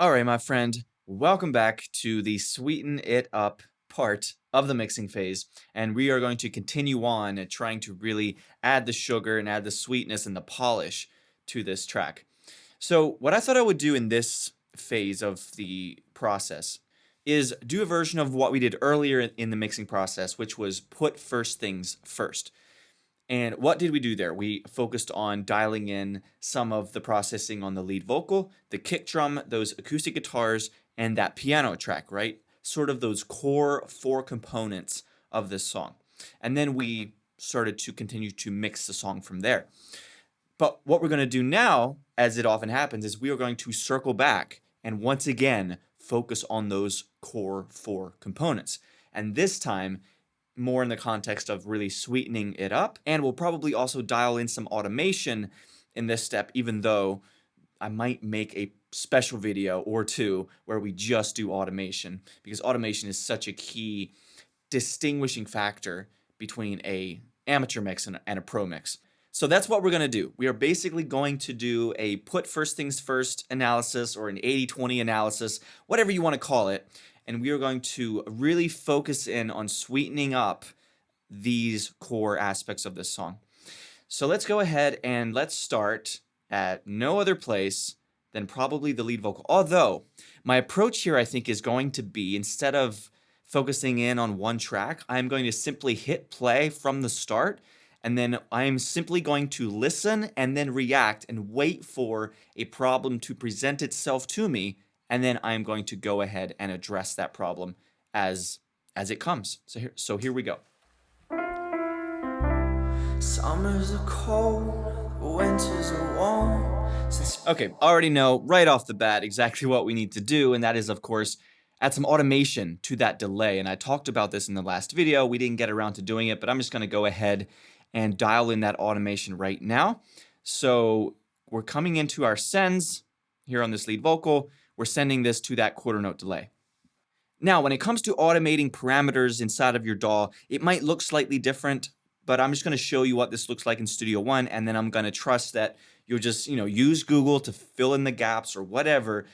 All right, my friend, welcome back to the sweeten it up part of the mixing phase. And we are going to continue on at trying to really add the sugar and add the sweetness and the polish to this track. So what I thought I would do in this phase of the process is do a version of what we did earlier in the mixing process, which was put first things first. And what did we do there? We focused on dialing in some of the processing on the lead vocal, the kick drum, those acoustic guitars, and that piano track, right? Sort of those core four components of this song. And then we started to continue to mix the song from there. But what we're going to do now, as it often happens, is we are going to circle back and once again focus on those core four components. And this time, more in the context of really sweetening it up. And we'll probably also dial in some automation in this step, even though I might make a special video or two where we just do automation, because automation is such a key distinguishing factor between a amateur mix and a pro mix. So that's what we're going to do. We are basically going to do a put first things first analysis, or an 80-20 analysis, whatever you want to call it. And we are going to really focus in on sweetening up these core aspects of this song. So let's go ahead and let's start at no other place than probably the lead vocal. Although my approach here, I think, is going to be, instead of focusing in on one track, I'm going to simply hit play from the start, and then I'm simply going to listen and then react and wait for a problem to present itself to me. And then I'm going to go ahead and address that problem as it comes. So here we go. Summers are cold, winters are warm. Okay, already know right off the bat exactly what we need to do, and that is, of course, add some automation to that delay. And I talked about this in the last video. We didn't get around to doing it, but I'm just going to go ahead and dial in that automation right now. So we're coming into our sends here on this lead vocal. We're sending this to that quarter note delay. Now, when it comes to automating parameters inside of your DAW, it might look slightly different, but I'm just going to show you what this looks like in Studio One, and then I'm going to trust that you'll just, use Google to fill in the gaps or whatever.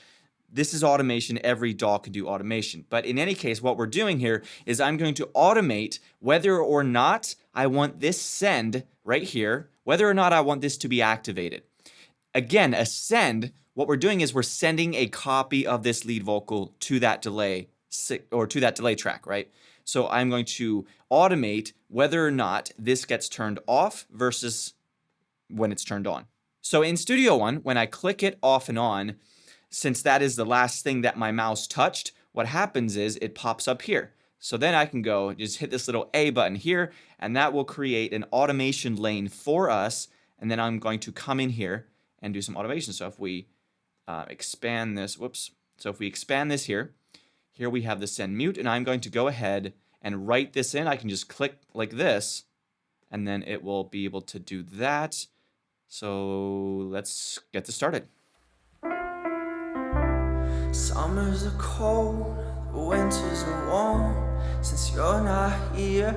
This is automation. Every DAW can do automation. But in any case, what we're doing here is I'm going to automate whether or not I want this send right here, whether or not I want this to be activated. Again, a send, what we're doing is we're sending a copy of this lead vocal to that delay, or to that delay track, right? So I'm going to automate whether or not this gets turned off versus when it's turned on. So in Studio One, when I click it off and on, since that is the last thing that my mouse touched, what happens is it pops up here. So then I can go just hit this little A button here, and that will create an automation lane for us. And then I'm going to come in here and do some automation. So if we expand this, So if we expand this here we have the send mute, and I'm going to go ahead and write this in. I can just click like this, and then it will be able to do that. So let's get this started. Summers are cold, winters are warm, since you're not here,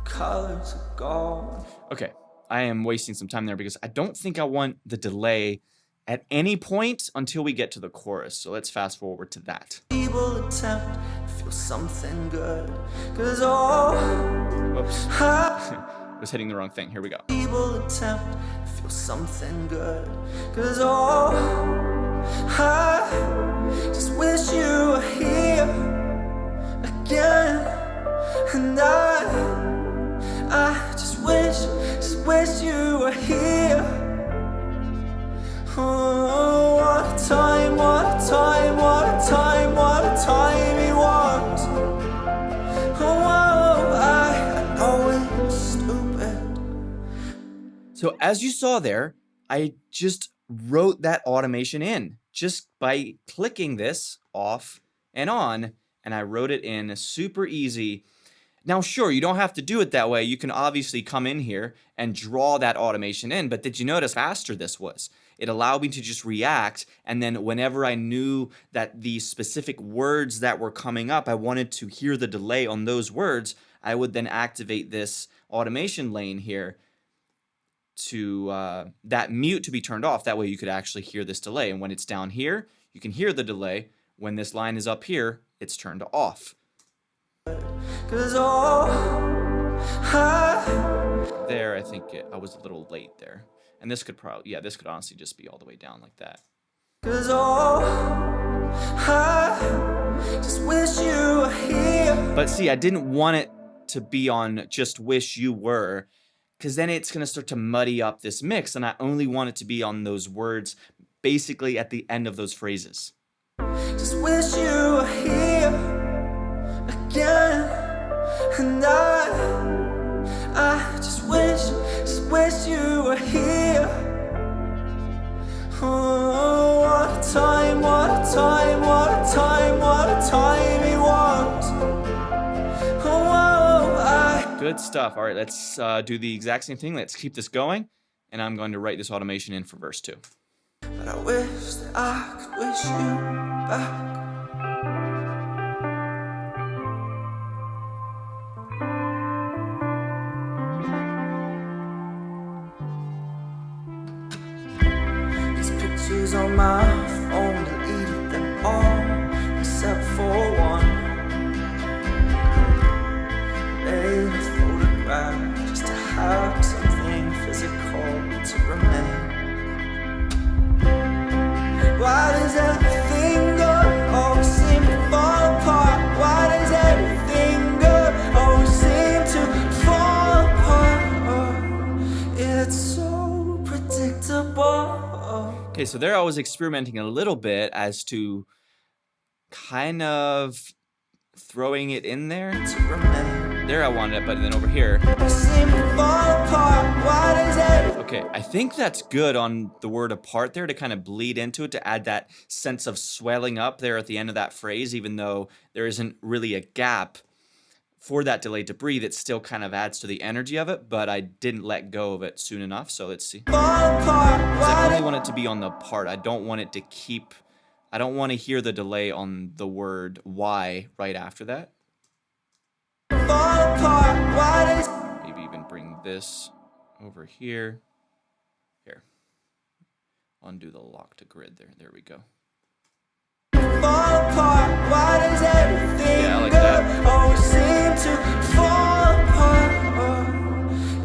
colors are gone. Okay, I am wasting some time there because I don't think I want the delay at any point until we get to the chorus. So let's fast forward to that. Feeble attempt, feel something good, 'cause whoops. I was hitting the wrong thing. Here we go. Feeble attempt, feel something good, 'cause I just wish you were here again, and I just wish you were here. Oh, what a time, what a time, what a time, what a time it was. Oh, I know it's stupid. So as you saw there, I just wrote that automation in just by clicking this off and on, and I wrote it in super easy. Now, sure, you don't have to do it that way. You can obviously come in here and draw that automation in, but did you notice how faster this was? It allowed me to just react, and then whenever I knew that the specific words that were coming up, I wanted to hear the delay on those words, I would then activate this automation lane here that mute to be turned off. That way you could actually hear this delay. And when it's down here, you can hear the delay. When this line is up here, it's turned off. There, I think I was a little late there. And this could probably, yeah, this could honestly just be all the way down like that. I just wish you were here. But see, I didn't want it to be on just wish you were, because then it's going to start to muddy up this mix, and I only want it to be on those words basically at the end of those phrases. Just wish you were here again, and I just wish you were here. Oh, what a time, what a time, what a time, what a time it was. Oh, good stuff. All right, let's do the exact same thing. Let's keep this going, and I'm going to write this automation in for verse 2. But I wish that I could wish you back. On my phone, deleted them all except for one. Made a photograph just to have something physical to remain. Why does everything go always seem to fall apart? Why does everything go always seem to fall apart? It's so predictable. Okay, so there I was experimenting a little bit as to kind of throwing it in there. There I wanted it, but then over here. Okay, I think that's good on the word apart there to kind of bleed into it, to add that sense of swelling up there at the end of that phrase, even though there isn't really a gap for that delay to breathe. It still kind of adds to the energy of it, but I didn't let go of it soon enough, so let's see. I only want it to be on the part. I don't want it to I don't want to hear the delay on the word why right after that. Maybe even bring this over here. Here. Undo the lock to grid there. There we go. Yeah, I like that. Always seem to fall apart.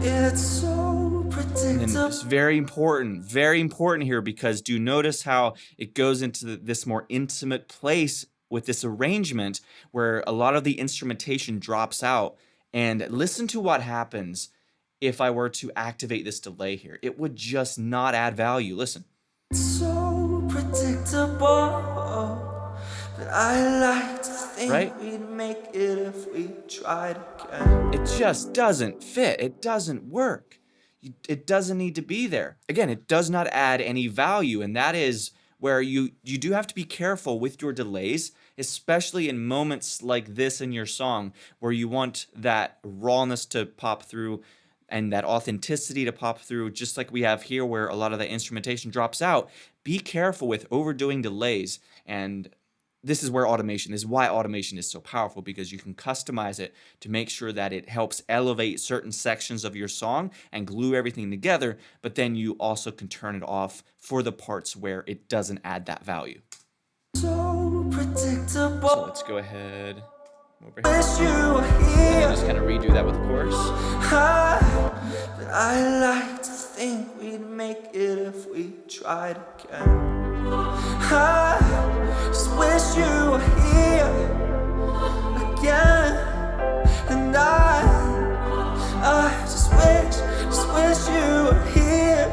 It's so predictable. And it's very important here, because do you notice how it goes into this more intimate place with this arrangement where a lot of the instrumentation drops out? And listen to what happens if I were to activate this delay here. It would just not add value. Listen. It's so predictable. But I like to think we'd make it if we tried again. It just doesn't fit. It doesn't work. It doesn't need to be there. Again, it does not add any value, and that is where you do have to be careful with your delays, especially in moments like this in your song where you want that rawness to pop through and that authenticity to pop through, just like we have here where a lot of the instrumentation drops out. Be careful with overdoing delays, and this is why automation is so powerful, because you can customize it to make sure that it helps elevate certain sections of your song and glue everything together, but then you also can turn it off for the parts where it doesn't add that value. So predictable. So let's go ahead over here. And just kind of redo that with the chorus. But I like to think we'd make it if we tried again. I just wish you were here again, and I just wish you were here.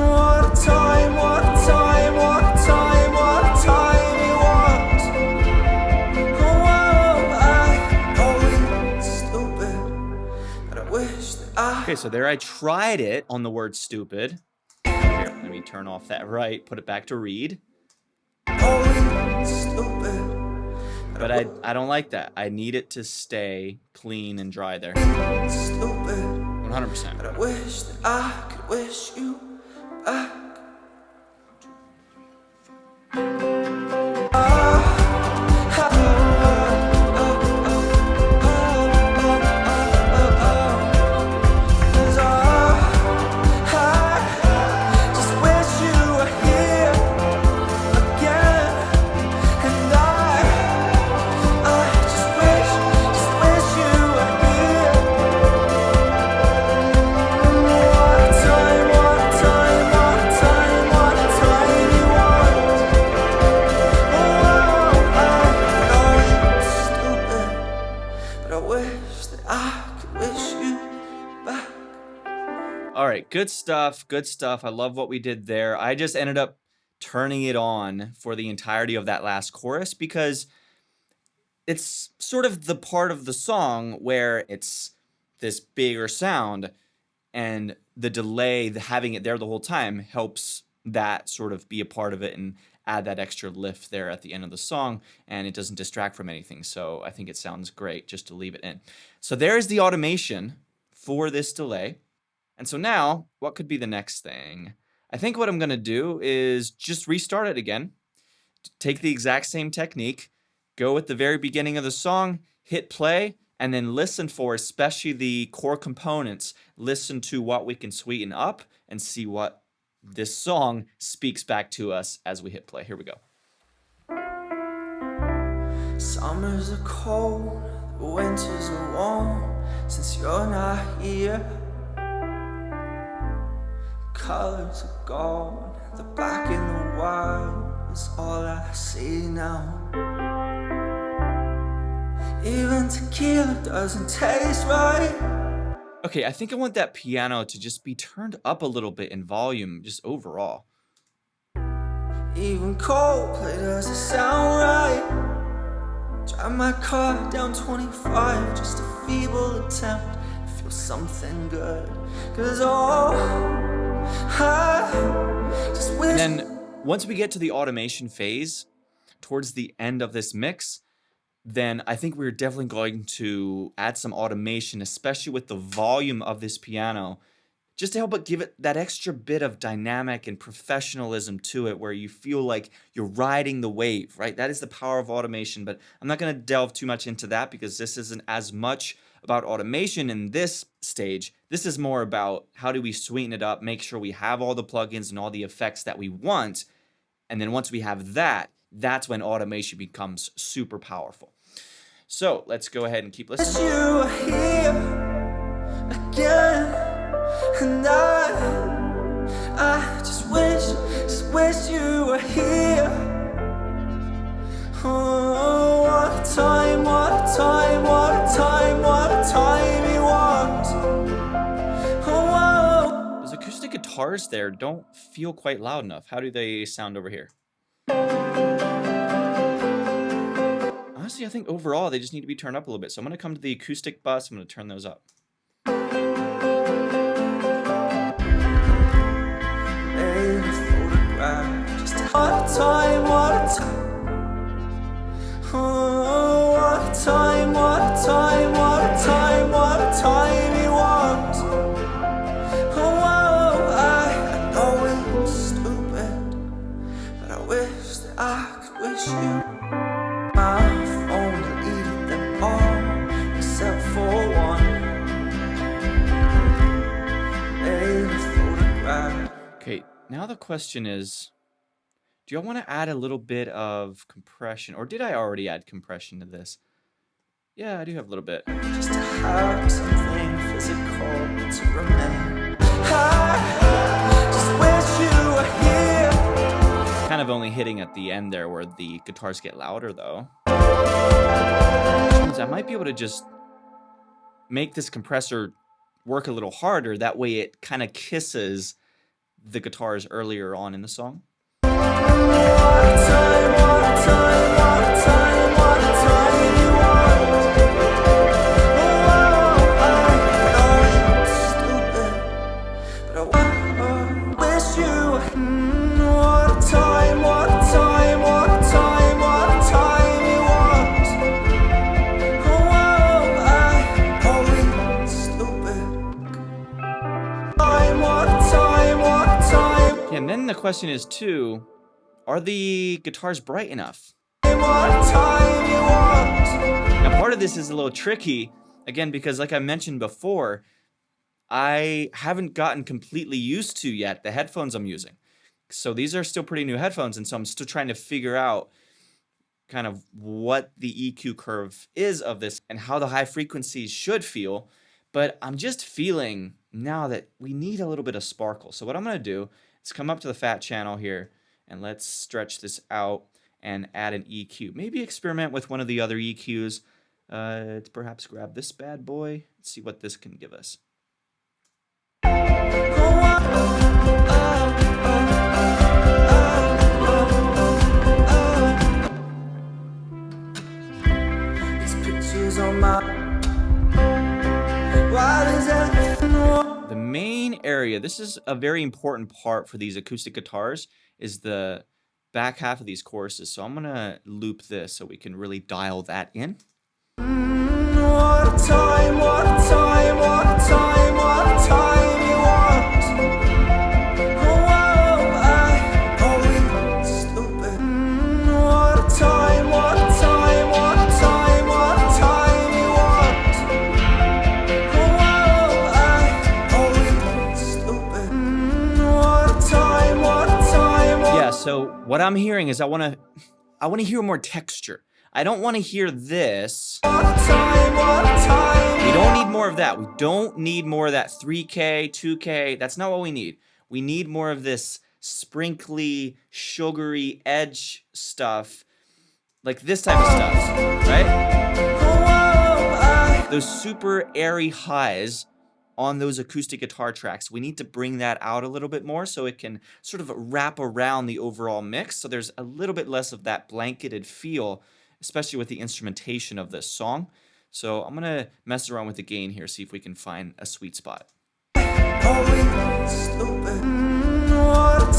What a time, what a time, what a time, what a time it was. Oh, I know it's stupid, but I wish that I... Okay, so there I tried it on the word stupid. Here, let me turn off that put it back to read. But I don't like that. I need it to stay clean and dry there. 100%. But I wish that I could wish you back. Good stuff. Good stuff. I love what we did there. I just ended up turning it on for the entirety of that last chorus because it's sort of the part of the song where it's this bigger sound, and the delay, having it there the whole time, helps that sort of be a part of it and add that extra lift there at the end of the song, and it doesn't distract from anything. So I think it sounds great just to leave it in. So there's the automation for this delay. And so now, what could be the next thing? I think what I'm going to do is just restart it again, take the exact same technique, go at the very beginning of the song, hit play, and then listen for especially the core components. Listen to what we can sweeten up and see what this song speaks back to us as we hit play. Here we go. Summers are cold, the winters are warm, since you're not here. Colors are gone, the black and the white is all I see now. Even tequila doesn't taste right. Okay, I think I want that piano to just be turned up a little bit in volume, just overall. Even Coldplay doesn't sound right. Drive my car down 25, just a feeble attempt to feel something good. Cause I just wish. And then once we get to the automation phase, towards the end of this mix, then I think we're definitely going to add some automation, especially with the volume of this piano, just to help it give it that extra bit of dynamic and professionalism to it, where you feel like you're riding the wave, right? That is the power of automation, but I'm not going to delve too much into that because this isn't as much about automation in this stage. This is more about how do we sweeten it up, make sure we have all the plugins and all the effects that we want, and then once we have that, that's when automation becomes super powerful. So let's go ahead and keep listening. You are here again, and I just wish you were here. Oh, what a time, what a time, what a time, what a time it was. Oh, those acoustic guitars there don't feel quite loud enough. How do they sound over here? Honestly, I think overall they just need to be turned up a little bit. So I'm going to come to the acoustic bus. I'm going to turn those up. what a time, what a time. Oh, what a time, what a time, what a time, what a time it was. Oh, I know it's stupid, but I wish that I could wish you. My phone deleted them all except for one. A photograph. Okay, now the question is, do y'all want to add a little bit of compression? Or did I already add compression to this? Yeah, I do have a little bit. Just to have something physical to remain. I just wish you were here. Kind of only hitting at the end there where the guitars get louder though. I might be able to just make this compressor work a little harder. That way it kind of kisses the guitars earlier on in the song. And then the question is too, are the guitars bright enough? Now part of this is a little tricky, again, because like I mentioned before, I haven't gotten completely used to yet the headphones I'm using. So these are still pretty new headphones, and so I'm still trying to figure out kind of what the EQ curve is of this and how the high frequencies should feel. But I'm just feeling now that we need a little bit of sparkle. So what I'm going to do is come up to the fat channel here, and let's stretch this out and add an EQ. Maybe experiment with one of the other EQs. Let's perhaps grab this bad boy. Let's see what this can give us. Oh, This is a very important part for these acoustic guitars, is the back half of these choruses. So I'm gonna loop this so we can really dial that in. What a time, what a time, what a time, what a time you want. Oh, we stupid. What a time, what a time, what a time, what a time you want. We stupid. What a time, what a time, what. Yeah, so what I'm hearing is I wanna hear more texture. I don't want to hear this. We don't need more of that. We don't need more of that 3K, 2K. That's not what we need. We need more of this sprinkly, sugary edge stuff, like this type of stuff, right? Those super airy highs on those acoustic guitar tracks, we need to bring that out a little bit more so it can sort of wrap around the overall mix. So there's a little bit less of that blanketed feel, especially with the instrumentation of this song. So I'm gonna mess around with the gain here, see if we can find a sweet spot. What a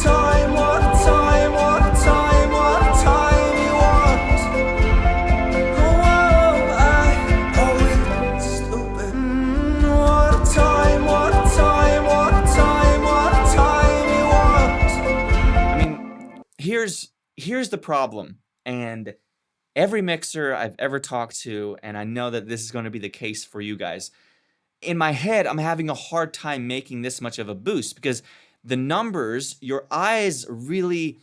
time, what a time, what a time, what a time you want. Stupid. What a time, what a time, what a time, what a time you want. I mean, here's the problem, and every mixer I've ever talked to, and I know that this is going to be the case for you guys, in my head, I'm having a hard time making this much of a boost because the numbers, your eyes really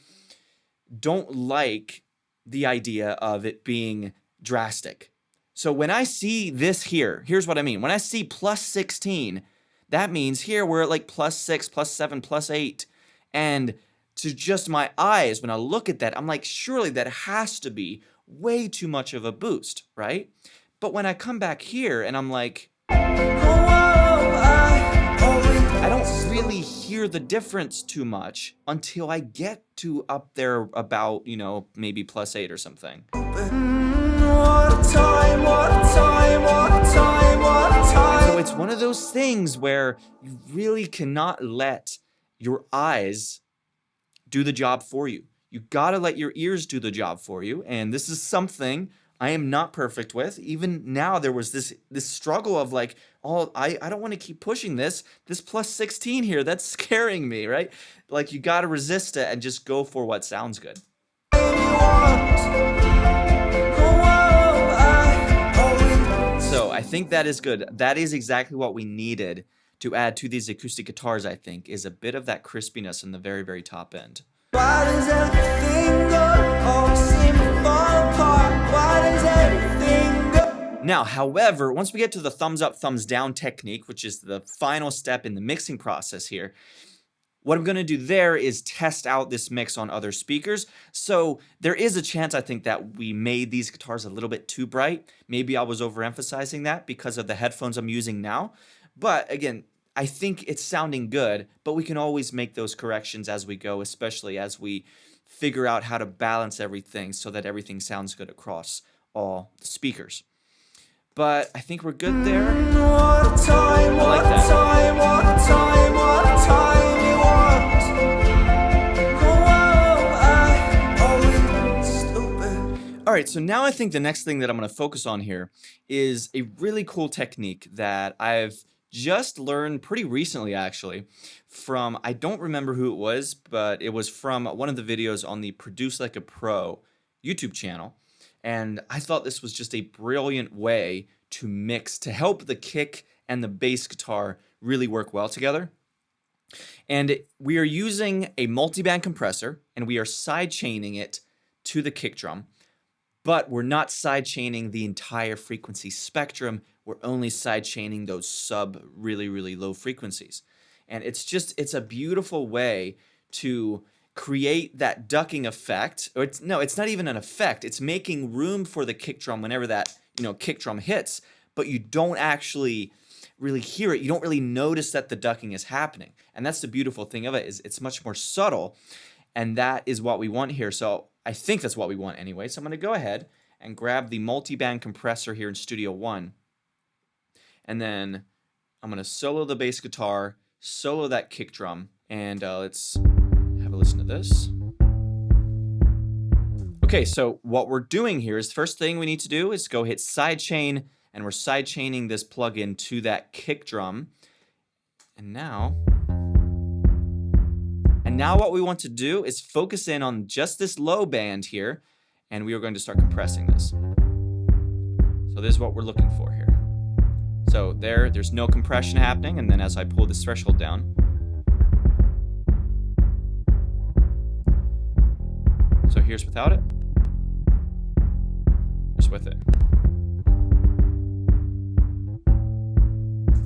don't like the idea of it being drastic. So when I see this here, here's what I mean. When I see plus 16, that means here we're at like plus 6, plus 7, plus 8. And to just my eyes, when I look at that, I'm like, surely that has to be way too much of a boost, right? But when I come back here and I'm like, I don't really hear the difference too much until I get to up there about, maybe plus 8 or something. What a time, what a time, what a time, what a time. So it's one of those things where you really cannot let your eyes do the job for you. You gotta let your ears do the job for you. And this is something I am not perfect with. Even now there was this struggle of like, I don't want to keep pushing this plus 16 here, that's scaring me, right? Like you gotta resist it and just go for what sounds good. So I think that is good. That is exactly what we needed to add to these acoustic guitars, I think, is a bit of that crispiness in the very, very top end. Why does everything go? Always seem to fall apart. Why does everything go? Now, however, once we get to the thumbs up, thumbs down technique, which is the final step in the mixing process here, what I'm going to do there is test out this mix on other speakers. So there is a chance, I think, that we made these guitars a little bit too bright. Maybe I was overemphasizing that because of the headphones I'm using now. But again, I think it's sounding good, but we can always make those corrections as we go, especially as we figure out how to balance everything so that everything sounds good across all the speakers. But I think we're good there. What a time, what a time, what a time, what a time you want. Stupid. All right, so now I think the next thing that I'm going to focus on here is a really cool technique that I've just learned pretty recently, actually, from, I don't remember who it was, but it was from one of the videos on the Produce Like a Pro YouTube channel. And I thought this was just a brilliant way to mix, to help the kick and the bass guitar really work well together. And we are using a multiband compressor, and we are sidechaining it to the kick drum. But we're not sidechaining the entire frequency spectrum. We're only sidechaining those sub really, really low frequencies. And it's a beautiful way to create that ducking effect. Or it's not even an effect. It's making room for the kick drum whenever that, kick drum hits, but you don't actually really hear it. You don't really notice that the ducking is happening. And that's the beautiful thing of it, is it's much more subtle. And that is what we want here. So I think that's what we want anyway. So I'm going to go ahead and grab the multiband compressor here in Studio One. And then I'm going to solo the bass guitar solo that kick drum. And let's have a listen to this. Okay, so what we're doing here is the first thing we need to do is go hit sidechain, and we're sidechaining this plugin to that kick drum. And now what we want to do is focus in on just this low band here, and we are going to start compressing this. So this is what we're looking for here. So there's no compression happening, and then as I pull this threshold down, so here's without it, here's with it.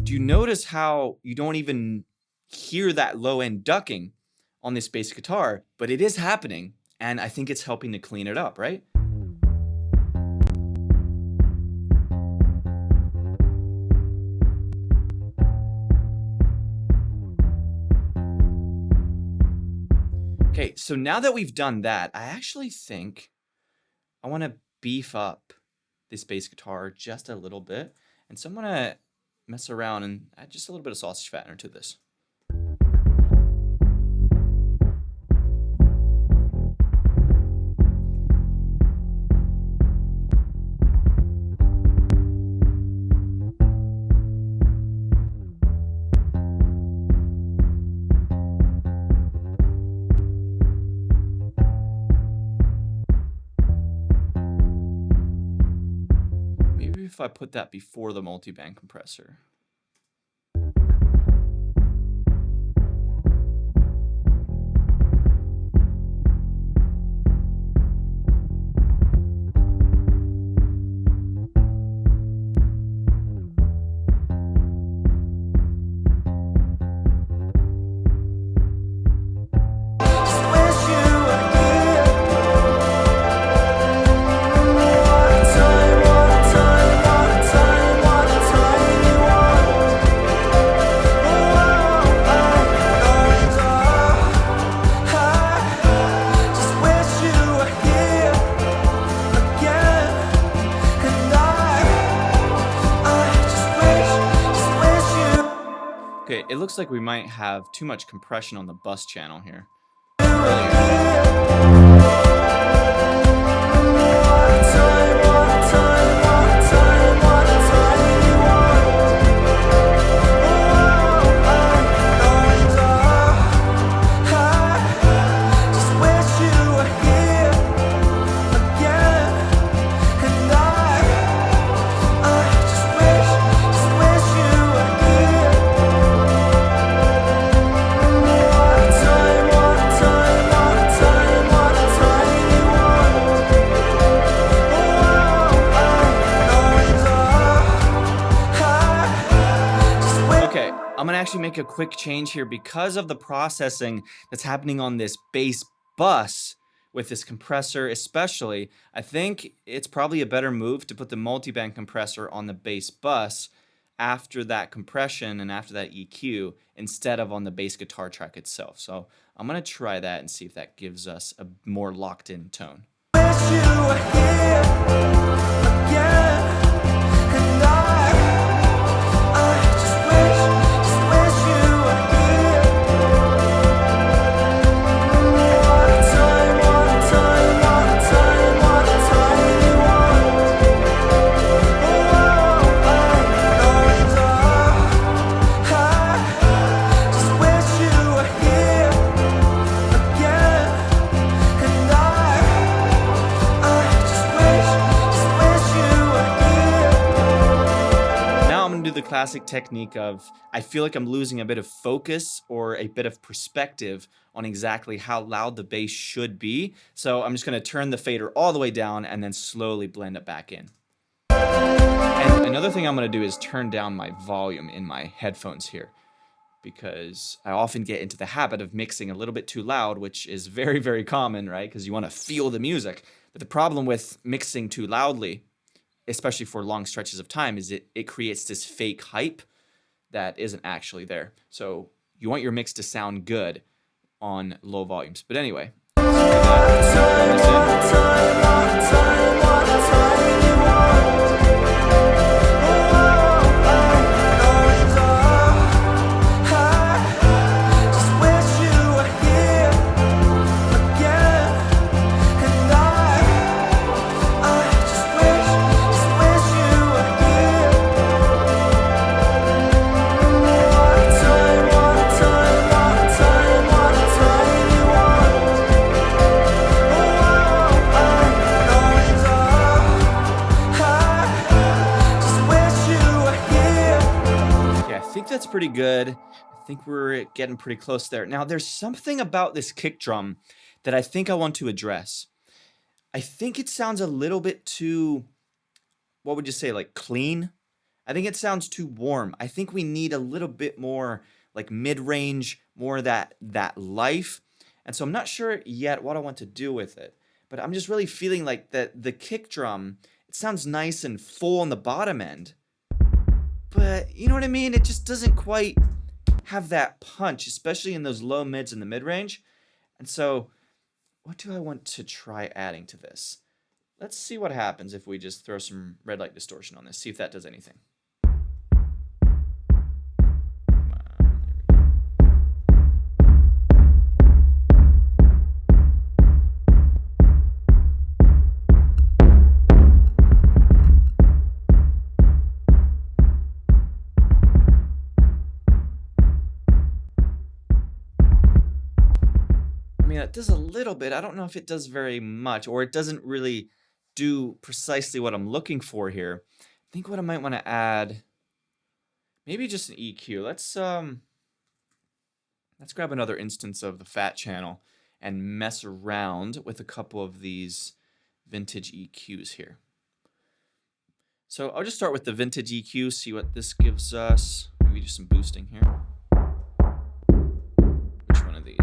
Do you notice how you don't even hear that low end ducking on this bass guitar, but it is happening, and I think it's helping to clean it up, right? Okay, so now that we've done that, I actually think I want to beef up this bass guitar just a little bit, and so I'm going to mess around and add just a little bit of sausage fattener to this. If I put that before the multi-band compressor. Okay, it looks like we might have too much compression on the bus channel here. I'm gonna actually make a quick change here because of the processing that's happening on this bass bus with this compressor especially. I think it's probably a better move to put the multiband compressor on the bass bus after that compression and after that EQ instead of on the bass guitar track itself. So I'm gonna try that and see if that gives us a more locked in tone. The classic technique of I feel like I'm losing a bit of focus or a bit of perspective on exactly how loud the bass should be. So I'm just going to turn the fader all the way down and then slowly blend it back in. And another thing I'm going to do is turn down my volume in my headphones here, because I often get into the habit of mixing a little bit too loud, which is very, very common, right? Because you want to feel the music. But the problem with mixing too loudly, especially for long stretches of time, is it creates this fake hype that isn't actually there. So you want your mix to sound good on low volumes. But anyway. pretty good. I think we're getting pretty close there. Now, there's something about this kick drum that I think I want to address. I think it sounds a little bit too, what would you say, like clean? I think it sounds too warm. I think we need a little bit more like mid-range, more of that life. And so I'm not sure yet what I want to do with it. But I'm just really feeling like the kick drum, it sounds nice and full on the bottom end. But you know what I mean? It just doesn't quite have that punch, especially in those low mids in the mid-range. And so what do I want to try adding to this? Let's see what happens if we just throw some red light distortion on this, see if that does anything. It does a little bit. I don't know if it does very much, or it doesn't really do precisely what I'm looking for here. I think what I might want to add, maybe just an EQ. Let's grab another instance of the fat channel and mess around with a couple of these vintage EQs here. So I'll just start with the vintage EQ, see what this gives us. Maybe do some boosting here. Which one of these?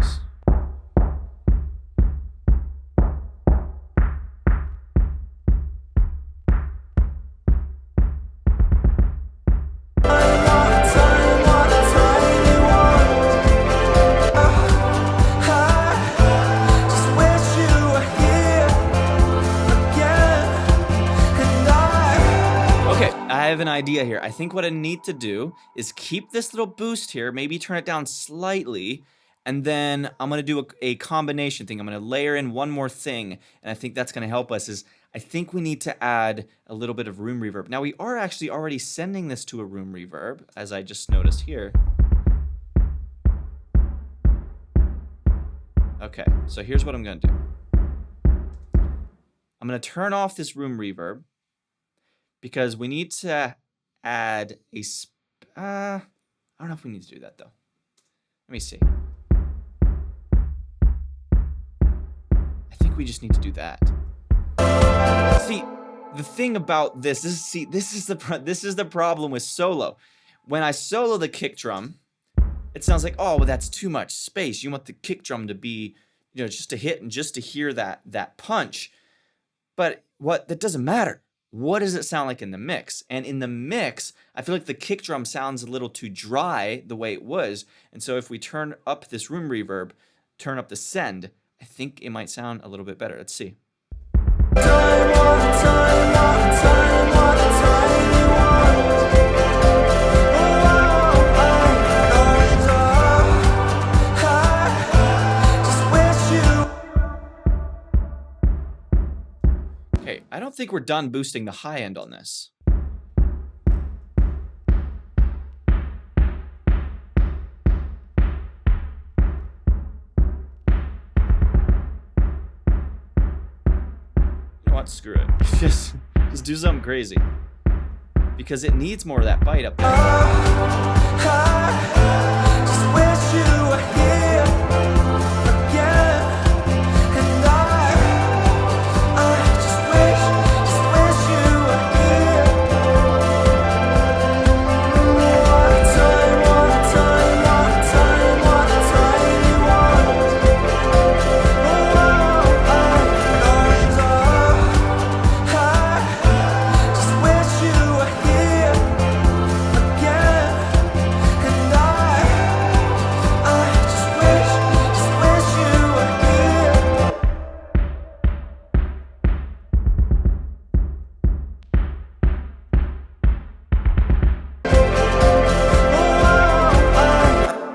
I have an idea here. I think what I need to do is keep this little boost here, maybe turn it down slightly, and then I'm going to do a combination thing. I'm going to layer in one more thing, and I think that's going to help us. I think we need to add a little bit of room reverb. Now, we are actually already sending this to a room reverb, as I just noticed here. Okay, so here's what I'm going to do. I'm going to turn off this room reverb, because we need to add a, I don't know if we need to do that though. Let me see. I think we just need to do that. See, the thing about this is the problem with solo. When I solo the kick drum, it sounds like, oh, well, that's too much space. You want the kick drum to be, just to hit and just to hear that punch. But that doesn't matter. What does it sound like in the mix? And in the mix, I feel like the kick drum sounds a little too dry the way it was. And so if we turn up this room reverb, turn up the send, I think it might sound a little bit better. Let's see. Okay, I don't think we're done boosting the high end on this. You know what? Screw it. Just do something crazy. Because it needs more of that bite up there. Just wish you were here again, and I just wish you were here. What a time you want. I just wish you were here again, and I just wish you were here.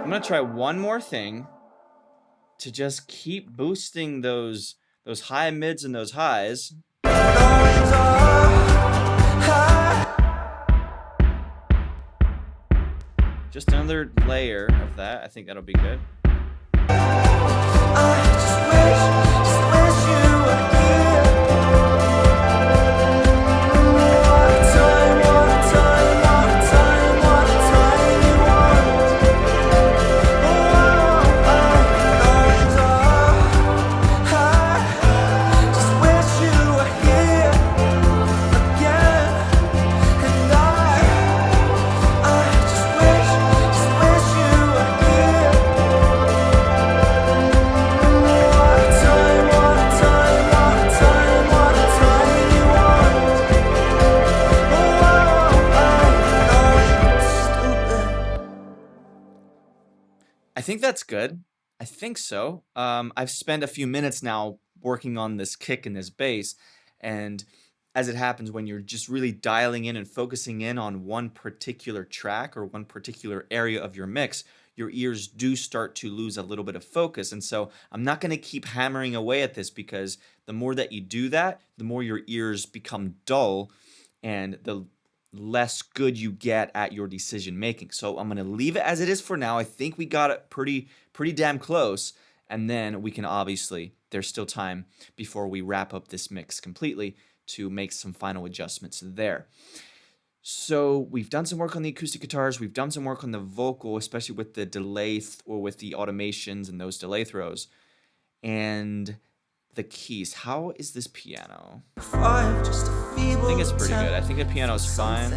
I'm gonna try one more thing to just keep boosting those high mids and those highs. Just another layer of that. I think that'll be good. I just wish you were here. What a time you want. think that's good. I think so. I've spent a few minutes now working on this kick and this bass, and as it happens, when you're just really dialing in and focusing in on one particular track or one particular area of your mix, your ears do start to lose a little bit of focus. And so I'm not going to keep hammering away at this, because the more that you do that, the more your ears become dull and the less good you get at your decision making. So I'm going to leave it as it is for now. I think we got it pretty damn close, and then we can obviously, there's still time before we wrap up this mix completely to make some final adjustments there. So we've done some work on the acoustic guitars, we've done some work on the vocal, especially with the delay or with the automations and those delay throws, and the keys. How is this piano? I think it's pretty good. I think the piano's fine.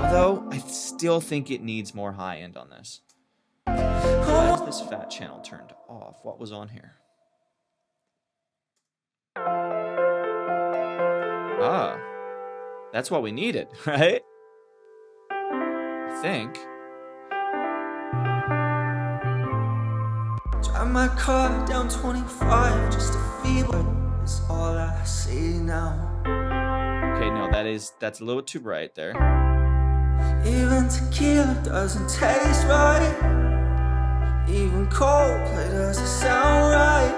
Although, I still think it needs more high end on this. Why is this fat channel turned off? What was on here? Ah, that's what we needed, right? I think. Drive my car down 25, just a feeble is all I see now. Okay, no, that's a little too bright there. Even tequila doesn't taste right. Even Coldplay doesn't sound right.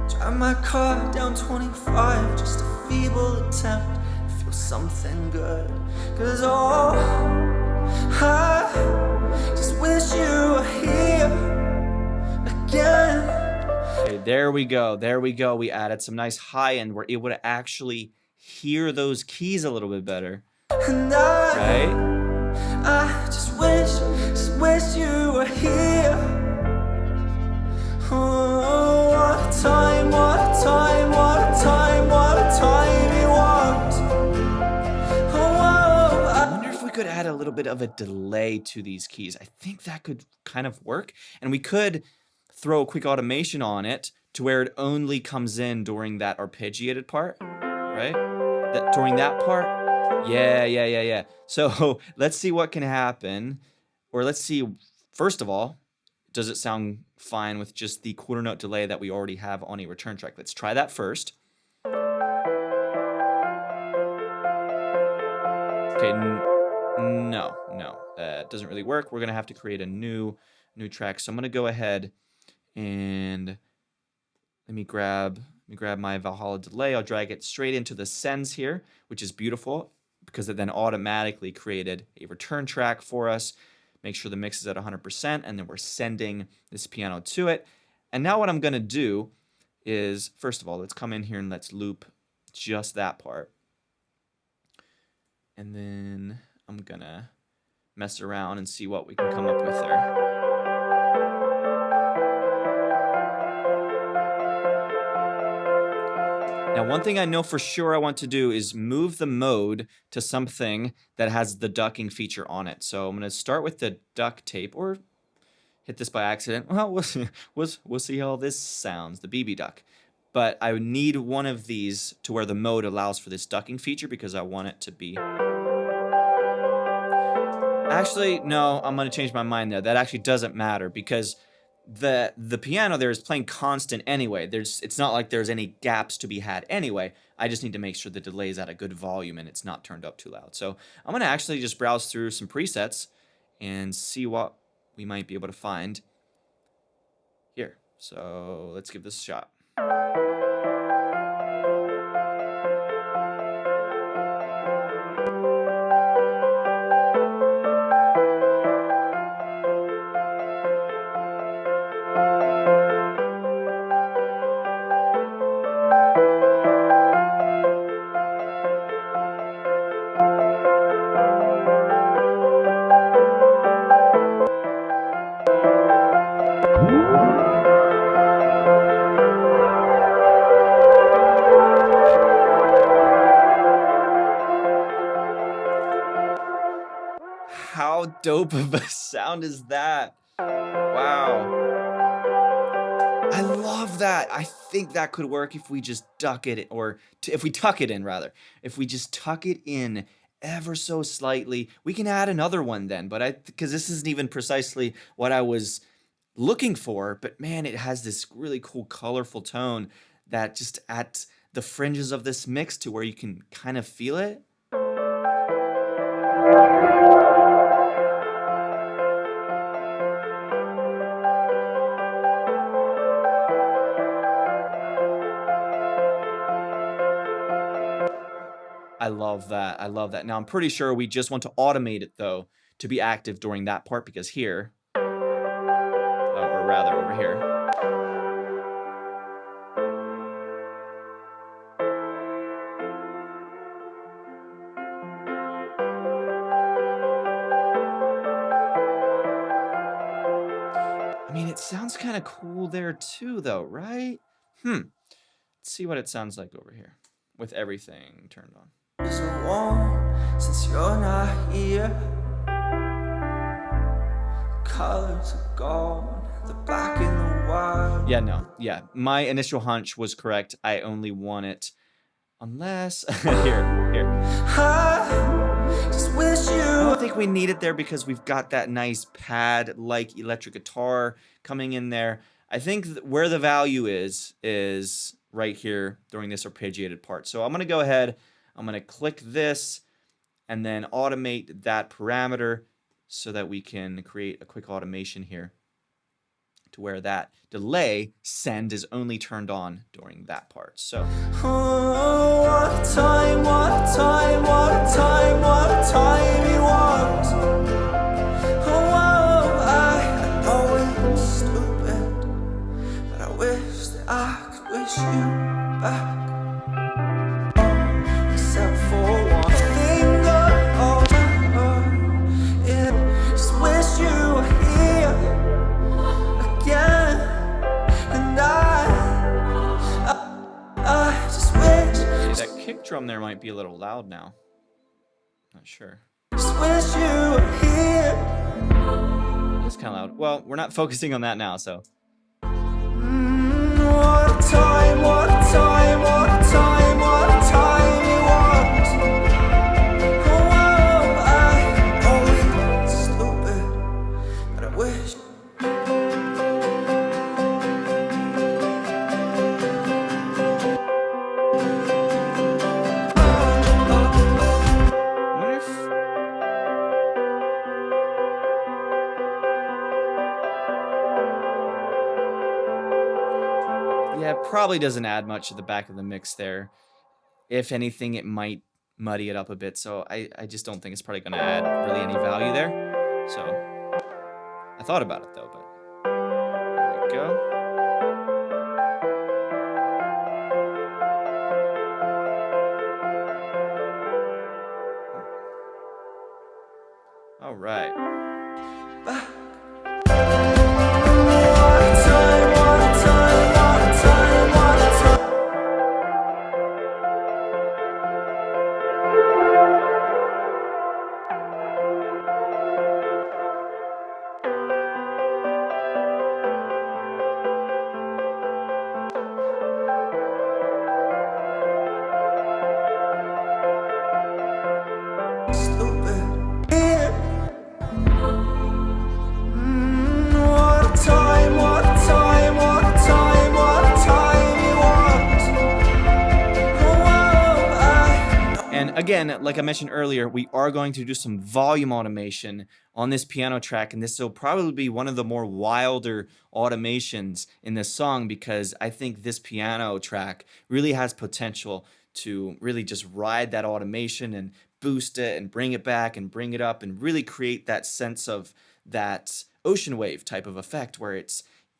Drive my car down 25, just a feeble attempt to feel something good. Cause oh, I just wish you were here again. Okay, there we go. There we go. We added some nice high end. We're able to actually hear those keys a little bit better. And right? I just wish you were here. Oh, what a time, what a time, what a time, what a time it was. Oh, I wonder if we could add a little bit of a delay to these keys. I think that could kind of work. And we could throw a quick automation on it to where it only comes in during that arpeggiated part, right? During that part. Yeah. So let's see what can happen. Or let's see, first of all, does it sound fine with just the quarter note delay that we already have on a return track? Let's try that first. Okay, no, that doesn't really work. We're gonna have to create a new track. So I'm gonna go ahead and let me grab my Valhalla delay. I'll drag it straight into the sends here, which is beautiful because it then automatically created a return track for us. Make sure the mix is at 100%, and then we're sending this piano to it. And now what I'm gonna do is, first of all, let's come in here and let's loop just that part. And then I'm gonna mess around and see what we can come up with there. Now, one thing I know for sure I want to do is move the mode to something that has the ducking feature on it. So I'm going to start with the duck tape, or hit this by accident. Well, we'll see how this sounds, the BB duck. But I need one of these to where the mode allows for this ducking feature because I want it to be... Actually, no, I'm going to change my mind there. That actually doesn't matter because the piano there is playing constant anyway. It's not like there's any gaps to be had anyway. I just need to make sure the delay is at a good volume and it's not turned up too loud. So I'm going to actually just browse through some presets and see what we might be able to find here. So let's give this a shot. How dope of a sound is that? Wow. I love that. I think that could work if we just duck it, or if we tuck it in rather. If we just tuck it in ever so slightly. We can add another one then, but because this isn't even precisely what I was looking for, but man, it has this really cool, colorful tone that just at the fringes of this mix to where you can kind of feel it. I love that. I love that. Now, I'm pretty sure we just want to automate it, though, to be active during that part, because here, or rather over here, I mean, it sounds kind of cool there, too, though, right? Let's see what it sounds like over here with everything turned on. Is a warm since you're not here. Colors are gone, the black and the white. Yeah, no, yeah. My initial hunch was correct. I only want it unless here. I just wish I you. don't think we need it there because we've got that nice pad-like electric guitar coming in there. I think where the value is right here during this arpeggiated part. So I'm going to go ahead, I'm going to click this and then automate that parameter so that we can create a quick automation here to where that delay send is only turned on during that part. So Oh, what a time, what a time, what a time, what a time it was. Oh, I know it's stupid, but I wish that I could wish you back. Except for one finger, yeah. Just wish you were here again, and I just wish. see, that kick drum there might be a little loud now. Not sure. Just wish you were here. It's kind of loud. Well, we're not focusing on that now, so. What a time, what a time, what a time, what a time it was. Oh, I know it's stupid, but I wish. I wonder if. Yeah, it probably doesn't add much to the back of the mix there. If anything, it might muddy it up a bit. So I just don't think it's probably going to add really any value there. So I thought about it though, but there we go. All right. What a time, what a time, what a time, what a time. Stupid. Yeah. What a time, what a time, what a time, what a time it was. Oh, I And again, like I mentioned earlier, we are going to do some volume automation on this piano track, and this will probably be one of the more wilder automations in this song because I think this piano track really has potential to really just ride that automation and boost it and bring it back and bring it up and really create that sense of that ocean wave type of effect where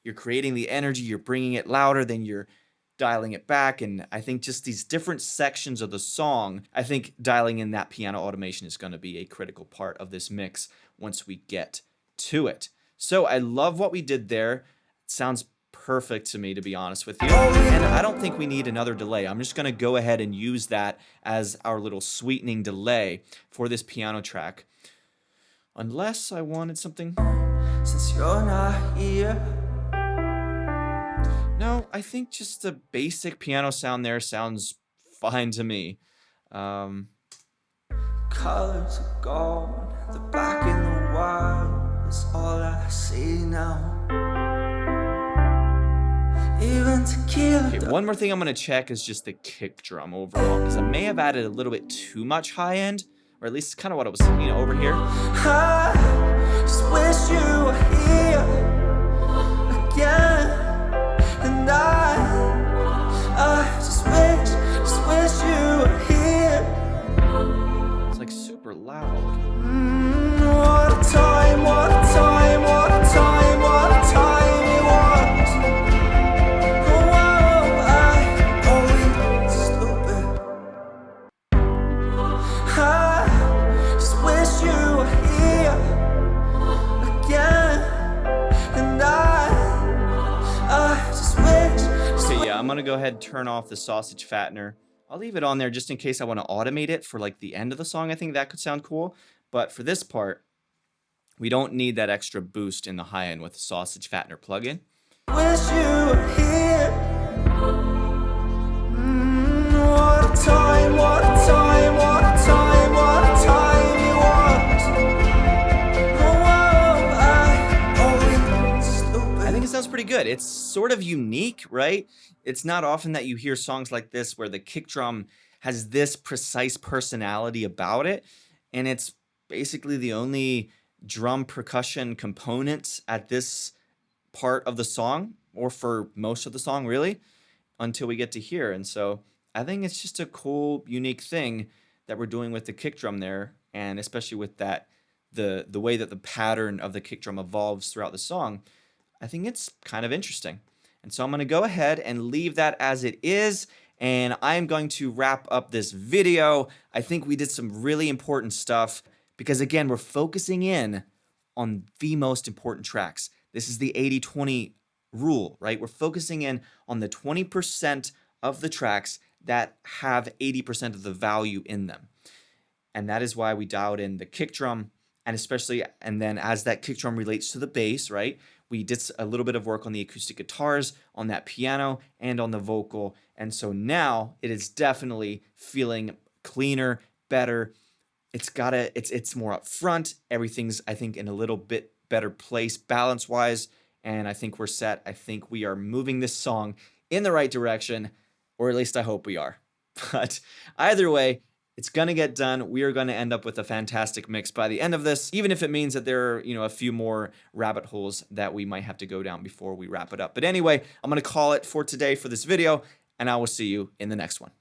you're creating the energy, you're bringing it louder, then you're dialing it back. And I think just these different sections of the song, I think dialing in that piano automation is going to be a critical part of this mix once we get to it. So I love what we did there. It sounds perfect to me, to be honest with you. And I don't think we need another delay. I'm just going to go ahead and use that as our little sweetening delay for this piano track. Unless I wanted something. since you're not here. No, I think just the basic piano sound there sounds fine to me. colors are gone, the black and the white is all I see now. Even tequila. Okay, one more thing I'm gonna check is just the kick drum overall, because I may have added a little bit too much high end, or at least kind of what I was, over here. I just wish you were here again, and I just wish you were here. It's like super loud. What a time, what a time, what a time, what a time it was. Oh, I always stupid. I just wish you were here again, and I just wish. Okay, yeah, I'm gonna go ahead and turn off the sausage fattener. I'll leave it on there just in case I want to automate it for like the end of the song. I think that could sound cool. But for this part, we don't need that extra boost in the high end with the sausage fattener plugin. Wish you were here. What a time, what a time, what a time, what a time it was. Oh, I always stupid. I think it sounds pretty good. It's sort of unique, right? It's not often that you hear songs like this where the kick drum has this precise personality about it, and it's basically the only drum percussion component at this part of the song, or for most of the song, really, until we get to here. And so I think it's just a cool, unique thing that we're doing with the kick drum there, and especially with that, the way that the pattern of the kick drum evolves throughout the song. I think it's kind of interesting. And so I'm going to go ahead and leave that as it is, and I'm going to wrap up this video. I think we did some really important stuff because, again, we're focusing in on the most important tracks. This is the 80-20 rule, right? We're focusing in on the 20% of the tracks that have 80% of the value in them. And that is why we dialed in the kick drum, and then as that kick drum relates to the bass, right? We did a little bit of work on the acoustic guitars, on that piano, and on the vocal. And so now it is definitely feeling cleaner, better. It's more up front. Everything's, I think, in a little bit better place balance-wise. And I think we're set. I think we are moving this song in the right direction, or at least I hope we are. But either way, it's going to get done. We are going to end up with a fantastic mix by the end of this, even if it means that there are, a few more rabbit holes that we might have to go down before we wrap it up. But anyway, I'm going to call it for today for this video, and I will see you in the next one.